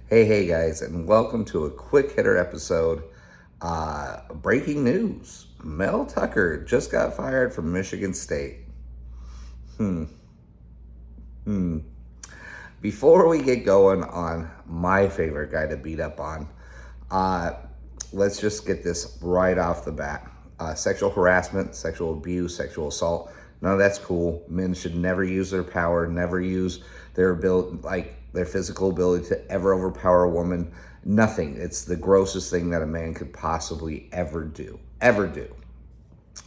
Hey guys, and welcome to a quick hitter episode. Breaking news: Mel Tucker just got fired from Michigan State. Before we get going on my favorite guy to beat up on, let's just get this right off the bat. Sexual harassment, sexual abuse, sexual assault, none of that's cool. Men should never use their power, never use their ability, like their physical ability, to ever overpower a woman. Nothing. It's the grossest thing that a man could possibly ever do.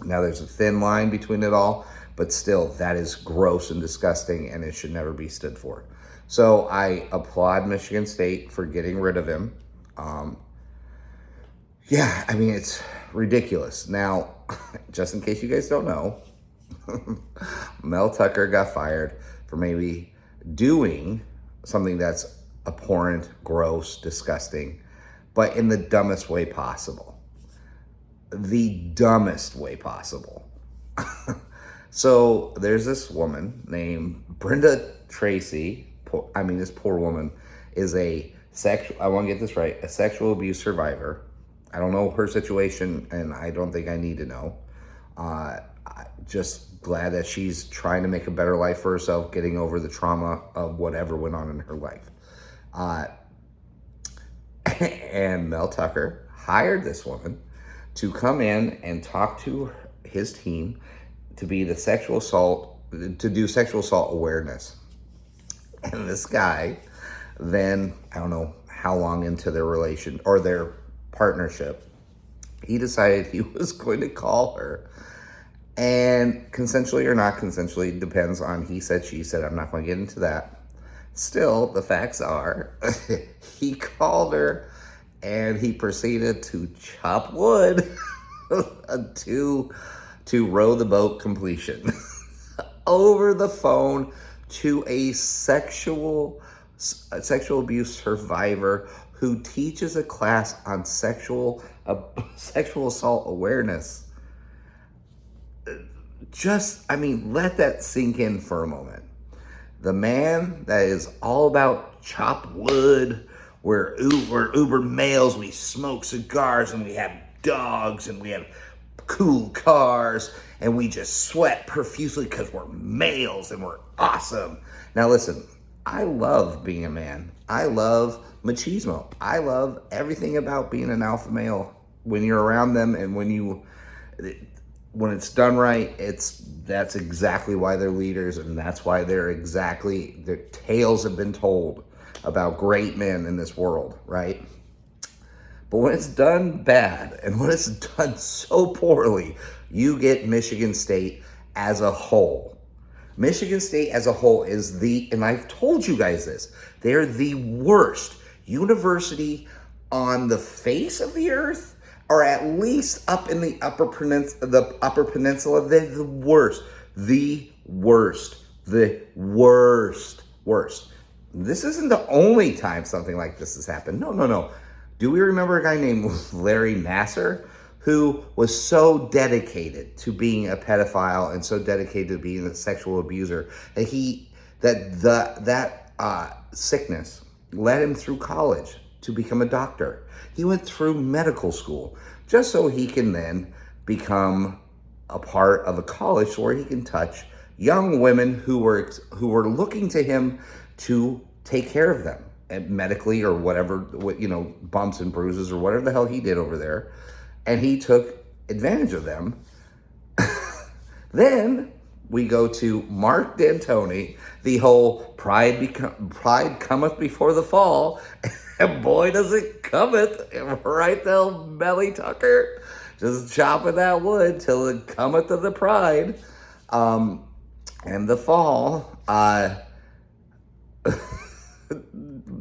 Now, there's a thin line between it all, but still, that is gross and disgusting, and it should never be stood for. So I applaud Michigan State for getting rid of him. It's ridiculous. Now, just in case you guys don't know, Mel Tucker got fired for maybe doing something that's abhorrent, gross, disgusting, but in the dumbest way possible. The dumbest way possible. So there's this woman named Brenda Tracy. This poor woman is I want to get this right, a sexual abuse survivor. I don't know her situation, and I don't think I need to know. Just glad that she's trying to make a better life for herself, getting over the trauma of whatever went on in her life. And Mel Tucker hired this woman to come in and talk to his team to be to do sexual assault awareness. And this guy, then, I don't know how long into their relation or their partnership, he decided he was going to call her, and consensually or not consensually, depends on he said, she said. I'm not going to get into that. Still, the facts are, he called her and he proceeded to chop wood to row the boat completion over the phone to a sexual abuse survivor who teaches a class on sexual assault awareness. Let that sink in for a moment. The man that is all about chop wood, we're uber males, we smoke cigars and we have dogs and we have cool cars and we just sweat profusely because we're males and we're awesome. Now listen, I love being a man. I love machismo. I love everything about being an alpha male. When you're around them and when it's done right, that's exactly why they're leaders, and that's why their tales have been told about great men in this world, right? But when it's done bad and when it's done so poorly, you get Michigan State as a whole. Michigan State as a whole is and I've told you guys this, they're the worst university on the face of the earth, or at least up in the upper peninsula. They're the worst. This isn't the only time something like this has happened. No. Do we remember a guy named Larry Nassar, who was so dedicated to being a pedophile and so dedicated to being a sexual abuser that sickness led him through college to become a doctor? He went through medical school just so he can then become a part of a college where he can touch young women who were looking to him to take care of them, and medically or whatever, bumps and bruises or whatever the hell he did over there. And he took advantage of them. Then we go to Mark D'Antoni, the whole pride cometh before the fall. And boy, does it cometh, right there, Melly Tucker, just chopping that wood till it cometh to the pride. And the fall,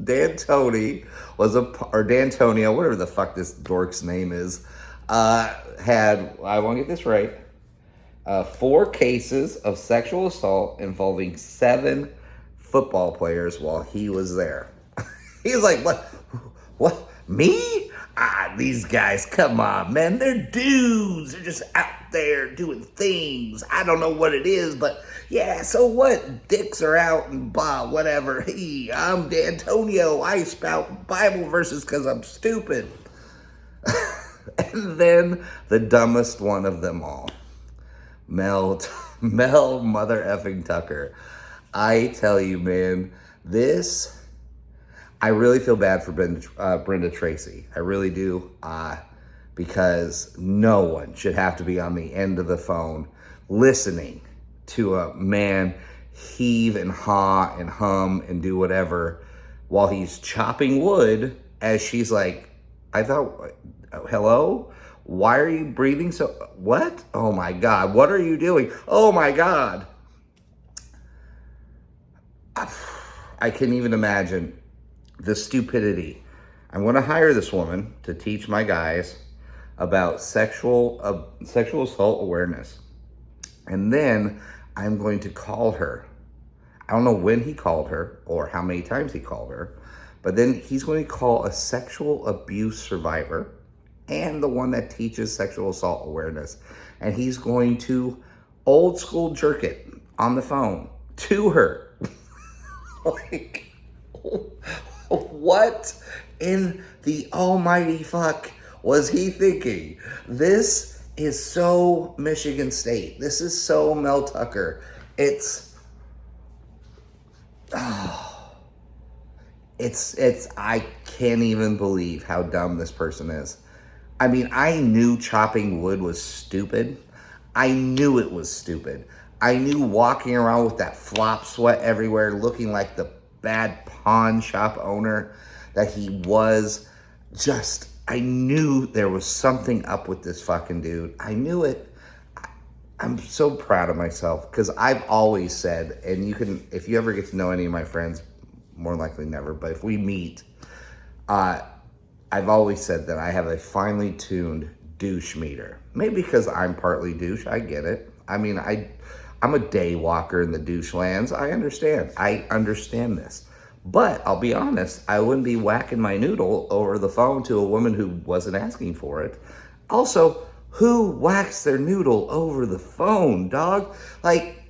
D'Antonio, whatever the fuck this dork's name is, had, I want to get this right, 4 cases of sexual assault involving 7 football players while he was there. He was like, what, me? these guys, come on, man. They're dudes. They're just out there doing things. I don't know what it is, but yeah, so what? Dicks are out and blah, whatever. Hey, I'm D'Antonio. I spout Bible verses because I'm stupid. And then the dumbest one of them all, Mel mother effing Tucker. I tell you, man, I really feel bad for Brenda Tracy. I really do, because no one should have to be on the end of the phone listening to a man heave and haw and hum and do whatever while he's chopping wood as she's like, I thought, hello? Why are you breathing so, what? Oh my God, what are you doing? Oh my God. I can't even imagine the stupidity. I'm going to hire this woman to teach my guys about sexual assault awareness. And then I'm going to call her. I don't know when he called her or how many times he called her, but then he's going to call a sexual abuse survivor and the one that teaches sexual assault awareness. And he's going to old school jerk it on the phone to her. Like, what in the almighty fuck was he thinking? This is so Michigan State. This is so Mel Tucker. It's I can't even believe how dumb this person is. I mean, I knew chopping wood was stupid. I knew it was stupid. I knew walking around with that flop sweat everywhere, looking like the bad pawn shop owner that he was. I knew there was something up with this fucking dude. I knew it. I'm so proud of myself because I've always said, and you can, if you ever get to know any of my friends, more likely never, but if we meet, I've always said that I have a finely tuned douche meter. Maybe because I'm partly douche, I get it. I mean, I'm a day walker in the douche lands. I understand this. But I'll be honest, I wouldn't be whacking my noodle over the phone to a woman who wasn't asking for it. Also, who whacks their noodle over the phone, dog? Like,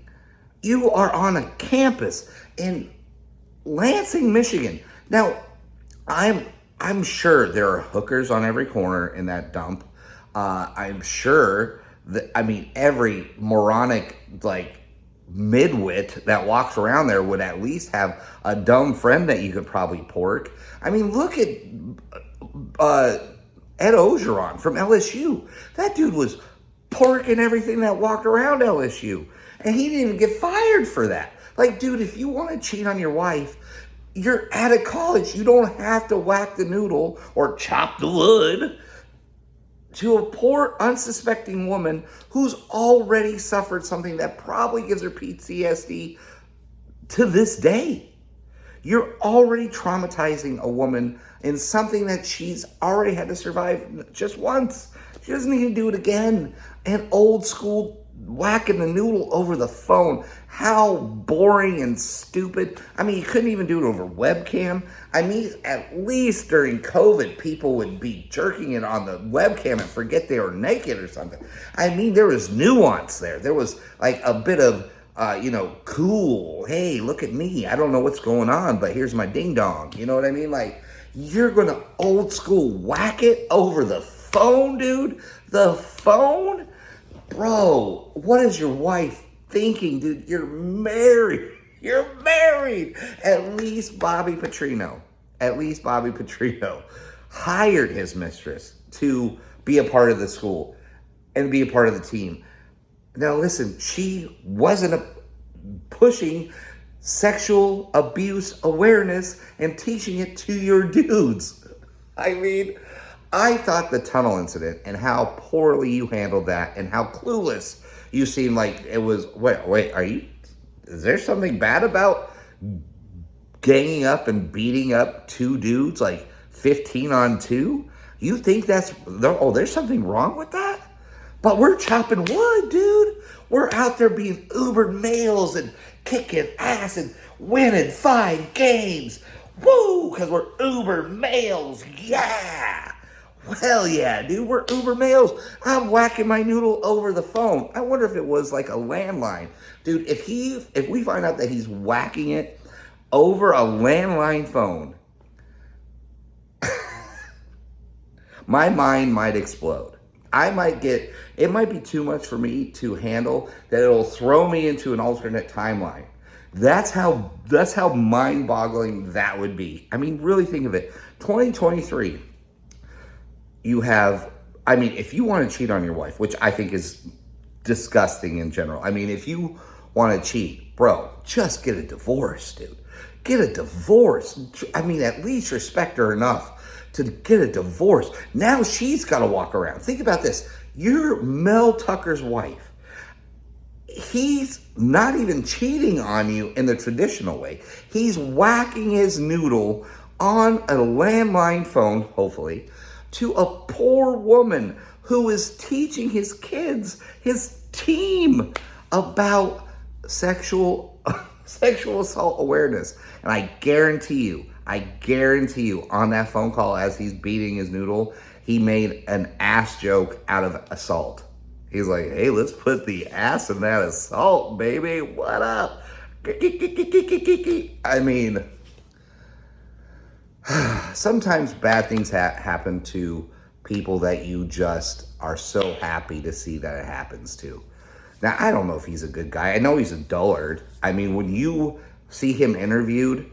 you are on a campus in Lansing, Michigan. Now, I'm sure there are hookers on every corner in that dump. I'm sure that, every moronic, midwit that walks around there would at least have a dumb friend that you could probably pork. I mean, look at Ed Ogeron from LSU. That dude was porking everything that walked around LSU. And he didn't even get fired for that. Like, dude, if you want to cheat on your wife, you're out of college. You don't have to whack the noodle or chop the wood to a poor, unsuspecting woman who's already suffered something that probably gives her PTSD to this day. You're already traumatizing a woman in something that she's already had to survive just once. She doesn't need to do it again. And old school whacking the noodle over the phone. How boring and stupid. I mean, you couldn't even do it over webcam. I mean, at least during COVID, people would be jerking it on the webcam and forget they were naked or something. I mean, there was nuance there. There was like a bit of, cool. Hey, look at me. I don't know what's going on, but here's my ding dong. You know what I mean? Like, you're going to old school whack it over the phone, dude? The phone? Bro, what is your wife thinking, dude? You're married. You're married. At least Bobby Petrino hired his mistress to be a part of the school and be a part of the team. Now listen, she wasn't pushing sexual abuse awareness and teaching it to your dudes. I mean, I thought the tunnel incident and how poorly you handled that and how clueless you seemed like it was. Wait, is there something bad about ganging up and beating up two dudes like 15 on 2? You think there's something wrong with that? But we're chopping wood, dude. We're out there being uber males and kicking ass and winning 5 games. Woo, because we're uber males. Yeah. Hell yeah, dude, we're Uber males. I'm whacking my noodle over the phone. I wonder if it was like a landline. Dude, if we find out that he's whacking it over a landline phone, my mind might explode. It might be too much for me to handle, that it'll throw me into an alternate timeline. That's how mind-boggling that would be. I mean, really think of it. 2023, if you want to cheat on your wife, which I think is disgusting in general. I mean, if you want to cheat, bro, just get a divorce, dude. Get a divorce. I mean, at least respect her enough to get a divorce. Now she's got to walk around. Think about this. You're Mel Tucker's wife. He's not even cheating on you in the traditional way. He's whacking his noodle on a landline phone, hopefully, to a poor woman who is teaching his kids, his team, about sexual assault awareness. And I guarantee you, on that phone call as he's beating his noodle, he made an ass joke out of assault. He's like, hey, let's put the ass in that assault, baby. What up? I mean, sometimes bad things happen to people that you just are so happy to see that it happens to. Now, I don't know if he's a good guy. I know he's a dullard. I mean, when you see him interviewed,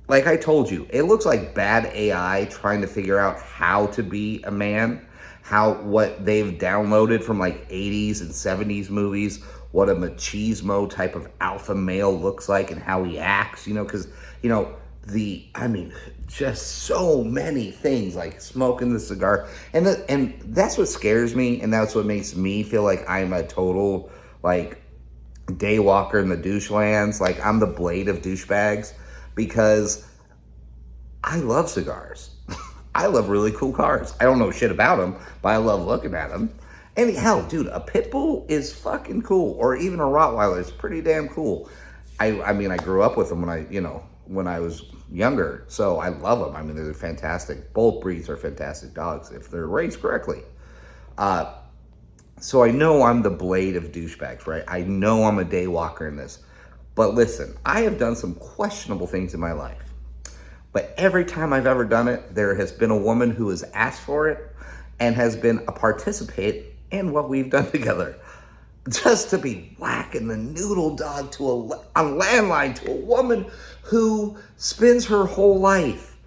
like I told you, it looks like bad AI trying to figure out how to be a man, what they've downloaded from like 80s and 70s movies, what a machismo type of alpha male looks like and how he acts, because, just so many things, like smoking the cigar. And that's what scares me, and that's what makes me feel like I'm a total, like, daywalker in the douche lands. Like, I'm the Blade of douchebags, because I love cigars. I love really cool cars. I don't know shit about them, but I love looking at them. And hell, dude, a pit bull is fucking cool, or even a Rottweiler is pretty damn cool. I grew up with them when I was younger, so I love them. I mean, they're fantastic. Both breeds are fantastic dogs if they're raised correctly. So I know I'm the Blade of douchebags, right? I know I'm a daywalker in this. But listen, I have done some questionable things in my life. But every time I've ever done it, there has been a woman who has asked for it and has been a participant in what we've done together. Just to be whacking the noodle dog on landline to a woman who spends her whole life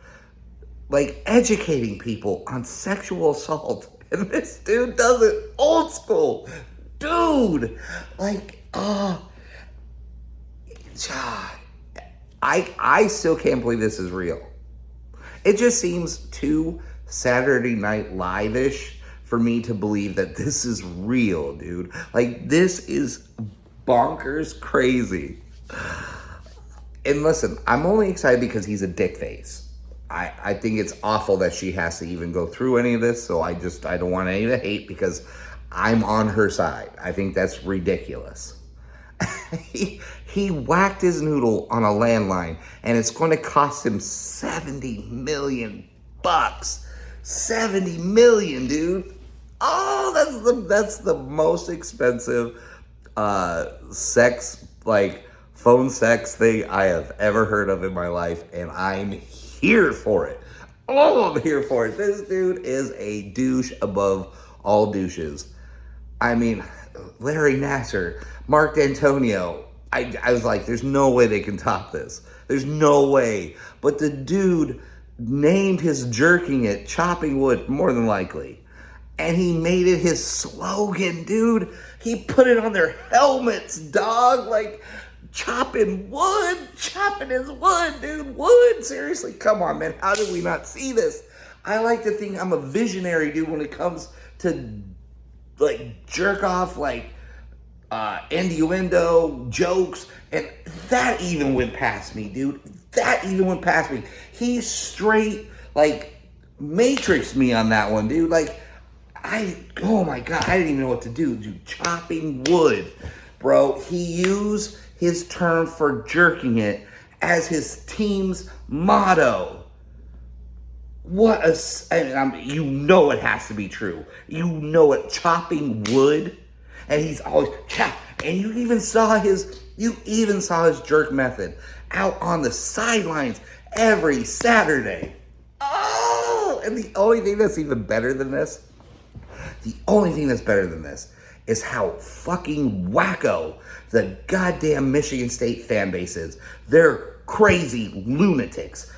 like educating people on sexual assault. And this dude does it old school. Dude, like, I still can't believe this is real. It just seems too Saturday Night Live-ish for me to believe that this is real, dude. Like, this is bonkers crazy. And listen, I'm only excited because he's a dick face. I think it's awful that she has to even go through any of this, so I don't want any of the hate because I'm on her side. I think that's ridiculous. He whacked his noodle on a landline, and it's going to cost him $70 million. $70 million, dude. Oh, that's the most expensive phone sex thing I have ever heard of in my life, and I'm here for it. Oh, I'm here for it. This dude is a douche above all douches. I mean, Larry Nassar, Mark D'Antonio. I was like, there's no way they can top this. There's no way. But the dude named his jerking it chopping wood, more than likely. And he made it his slogan, dude. He put it on their helmets, dog. Like, chopping wood. Chopping is wood, dude. Wood. Seriously, come on, man. How did we not see this? I like to think I'm a visionary, dude, when it comes to, like, jerk off, like, innuendo, jokes, and that even went past me, dude. That even went past me. He straight, like, matrixed me on that one, dude. Like, oh my God, I didn't even know what to do, dude. Chopping wood, bro. He used his term for jerking it as his team's motto. What a, you know it has to be true. You know it, chopping wood, and he's always chop. And you even saw his jerk method out on the sidelines every Saturday. Oh, and the only thing that's even better than this, is how fucking wacko the goddamn Michigan State fan base is. They're crazy lunatics.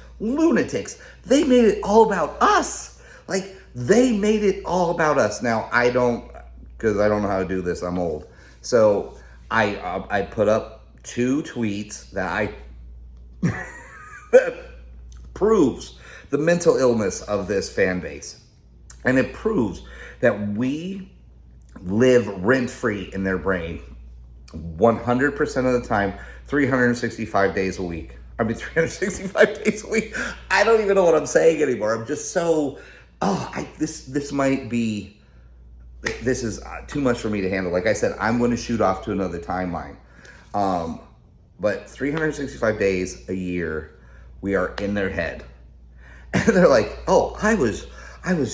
They made it all about us. Like, they made it all about us. Now, because I don't know how to do this. I'm old. So I put up 2 tweets that that proves the mental illness of this fan base. And it proves that we live rent-free in their brain 100% of the time, 365 days a week. 365 days a week. I don't even know what I'm saying anymore. I'm just so, this is too much for me to handle. Like I said, I'm going to shoot off to another timeline. But 365 days a year, we are in their head. And they're like, oh, I was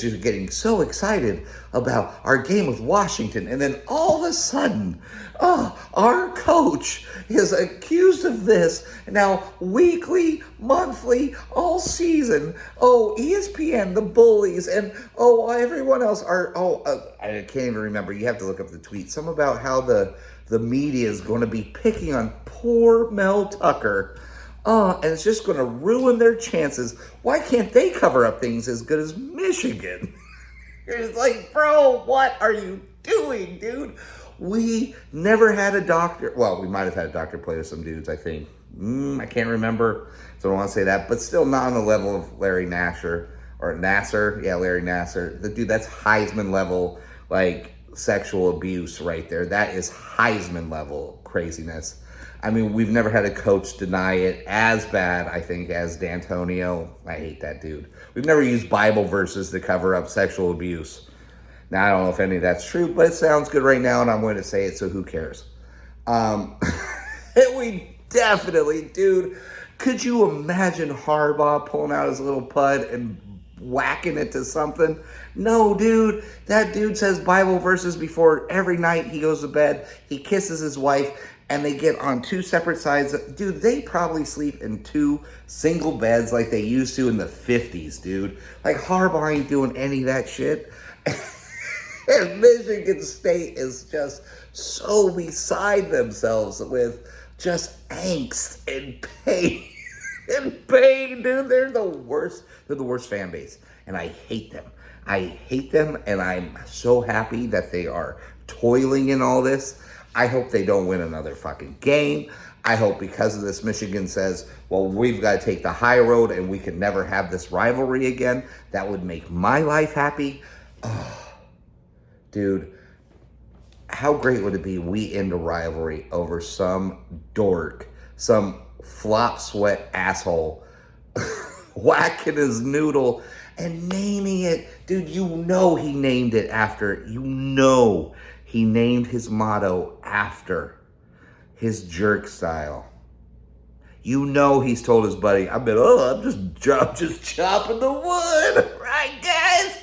just getting so excited about our game with Washington. And then all of a sudden, our coach is accused of this. Now, weekly, monthly, all season. Oh, ESPN, the bullies, and everyone else are, I can't even remember. You have to look up the tweet. Some about how the media is going to be picking on poor Mel Tucker. And it's just going to ruin their chances. Why can't they cover up things as good as Michigan? It's like, bro, what are you doing, dude? We never had a doctor. Well, we might have had a doctor play with some dudes, I think. I can't remember, so I don't want to say that. But still not on the level of Larry Nasser. Or Nasser. Yeah, Larry Nasser. The dude, that's Heisman level, like, sexual abuse right there. That is Heisman level craziness. I mean, we've never had a coach deny it as bad, I think, as D'Antonio. I hate that dude. We've never used Bible verses to cover up sexual abuse. Now, I don't know if any of that's true, but it sounds good right now, and I'm going to say it, so who cares? We definitely, dude, could you imagine Harbaugh pulling out his little pud and whacking it to something? No, dude. That dude says Bible verses before every night he goes to bed. He kisses his wife, and they get on 2 separate sides. Dude, they probably sleep in 2 single beds like they used to in the 50s, dude. Like, Harbaugh ain't doing any of that shit. And Michigan State is just so beside themselves with just angst and pain. Dude. They're the worst. They're the worst fan base. And I hate them. And I'm so happy that they are toiling in all this. I hope they don't win another fucking game. I hope because of this, Michigan says, well, we've got to take the high road and we can never have this rivalry again. That would make my life happy. Oh, dude, how great would it be we end a rivalry over some dork, some flop sweat asshole whacking his noodle and naming it. Dude, you know he named it after, he named his motto after his jerk style. You know he's told his buddy, I'm just chopping the wood. Right, guys?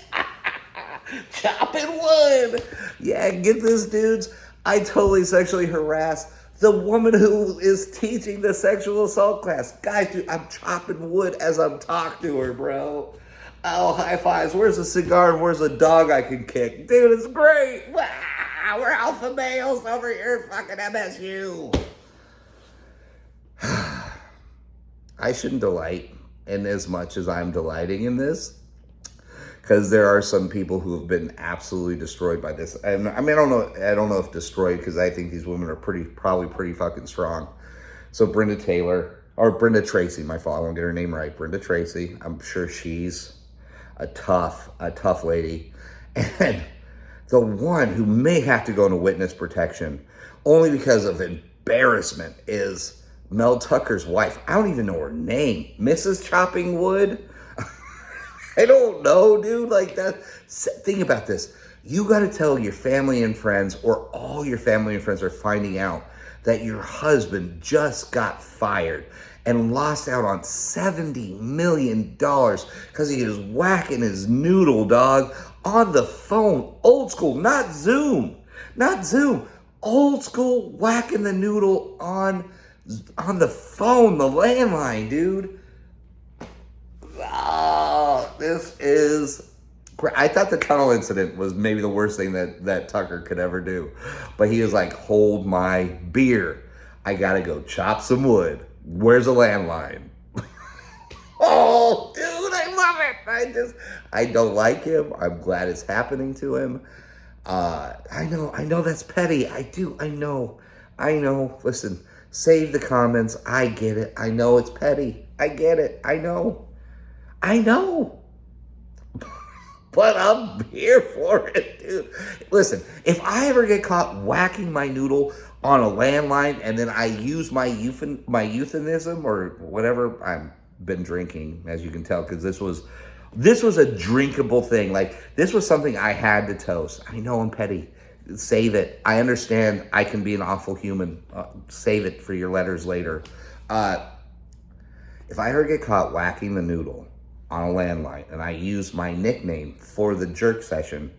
Chopping wood. Yeah, get this, dudes. I totally sexually harassed the woman who is teaching the sexual assault class. Guys, dude, I'm chopping wood as I'm talking to her, bro. Oh, high fives. Where's a cigar and where's a dog I can kick? Dude, it's great. Wow. We're alpha males over here fucking MSU. I shouldn't delight in as much as I'm delighting in this, because there are some people who have been absolutely destroyed by this. And I mean, I don't know if destroyed, because I think these women are probably pretty fucking strong. So Brenda Tracy, my fault, I won't get her name right. Brenda Tracy, I'm sure she's a tough lady. And the one who may have to go into witness protection only because of embarrassment is Mel Tucker's wife. I don't even know her name. Mrs. Chopping Wood? I don't know, dude. Like that. Think about this. You got to tell your family and friends, or all your family and friends are finding out that your husband just got fired and lost out on $70 million because he was whacking his noodle, dog, on the phone. Old school, not Zoom. Not Zoom. Old school whacking the noodle on the phone, the landline, dude. Oh, this is... I thought the tunnel incident was maybe the worst thing that Tucker could ever do. But he was like, hold my beer. I gotta go chop some wood. Where's the landline? Oh, dude, I love it. I don't like him. I'm glad it's happening to him. I know that's petty. I know. Listen, save the comments. I get it. I know it's petty. I get it. I know. But I'm here for it, dude. Listen, if I ever get caught whacking my noodle on a landline and then I use my euphemism or whatever, I've been drinking, as you can tell, because this was a drinkable thing. Like, this was something I had to toast. I know I'm petty. Save it. I understand I can be an awful human. Save it for your letters later. If I ever get caught whacking the noodle on a landline and I use my nickname for the jerk session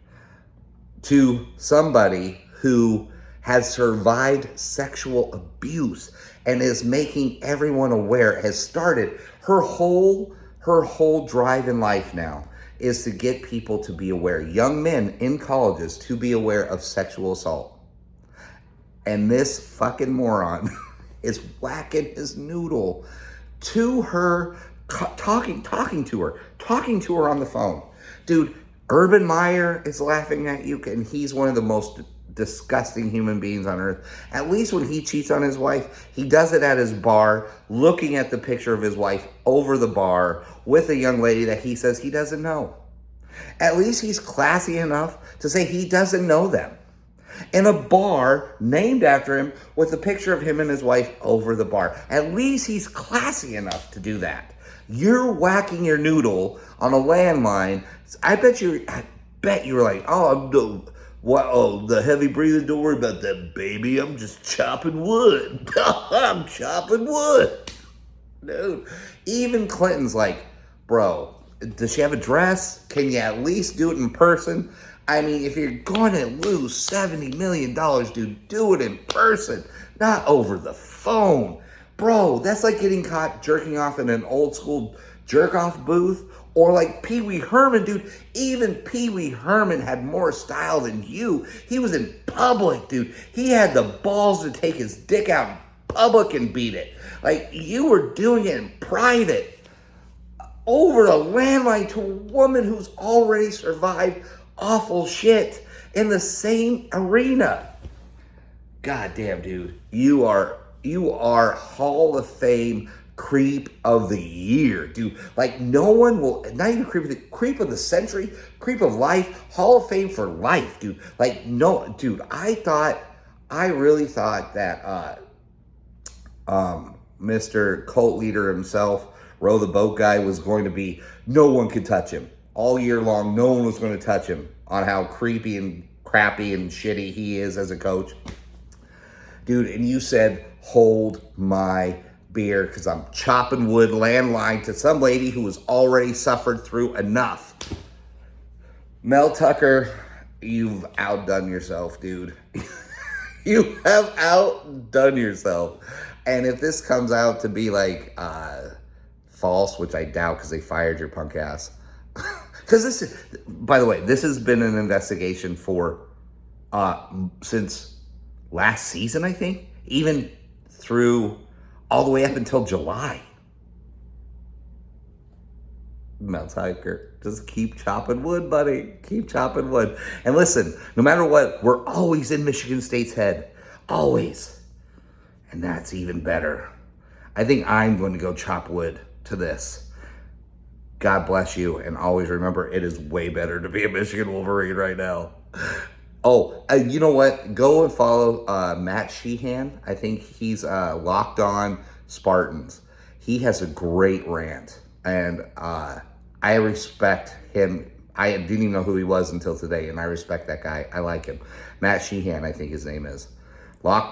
to somebody who has survived sexual abuse and is making everyone aware, has started her whole drive in life now is to get people to be aware, young men in colleges to be aware of sexual assault. And this fucking moron is whacking his noodle to her, talking to her on the phone. Dude, Urban Meyer is laughing at you, and he's one of the most disgusting human beings on earth. At least when he cheats on his wife, he does it at his bar, looking at the picture of his wife over the bar with a young lady that he says he doesn't know. At least he's classy enough to say he doesn't know them. In a bar named after him with a picture of him and his wife over the bar. At least he's classy enough to do that. You're whacking your noodle on a landline. I bet you were like, the heavy breathing, don't worry about that, baby. I'm just chopping wood. I'm chopping wood. Dude, even Clinton's like, bro, does she have a dress? Can you at least do it in person? I mean, if you're going to lose $70 million, dude, do it in person, not over the phone. Bro, that's like getting caught jerking off in an old school jerk-off booth. Or like Pee Wee Herman, dude. Even Pee Wee Herman had more style than you. He was in public, dude. He had the balls to take his dick out in public and beat it. Like, you were doing it in private. Over a landline to a woman who's already survived awful shit in the same arena. God damn, dude. You are Hall of Fame creep of the year, dude. Like, no one will, not even creep of the century, creep of life, Hall of Fame for life, dude. Like, no, dude, I really thought that Mr. Cult Leader himself, Row the Boat Guy, was going to be, no one could touch him. All year long, no one was going to touch him on how creepy and crappy and shitty he is as a coach. Dude, and you said, hold my beer, because I'm chopping wood landline to some lady who has already suffered through enough. Mel Tucker, you've outdone yourself, dude. You have outdone yourself. And if this comes out to be like false, which I doubt because they fired your punk ass. Because this, by the way, this has been an investigation for since last season, I think, even through all the way up until July. Mel Tucker, just keep chopping wood, buddy. Keep chopping wood. And listen, no matter what, we're always in Michigan State's head. Always. And that's even better. I think I'm going to go chop wood to this. God bless you. And always remember, it is way better to be a Michigan Wolverine right now. Oh, you know what? Go and follow Matt Sheehan. I think he's Locked On Spartans. He has a great rant. And I respect him I didn't even know who he was until today, and I respect that guy. I like him. Matt Sheehan, I think his name is.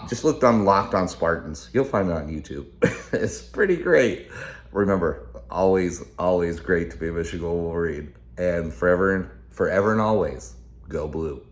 Just look on Locked on Spartans. You'll find it on YouTube. It's pretty great. Remember, always, always great to be a Michigan Wolverine. And forever and always, go blue.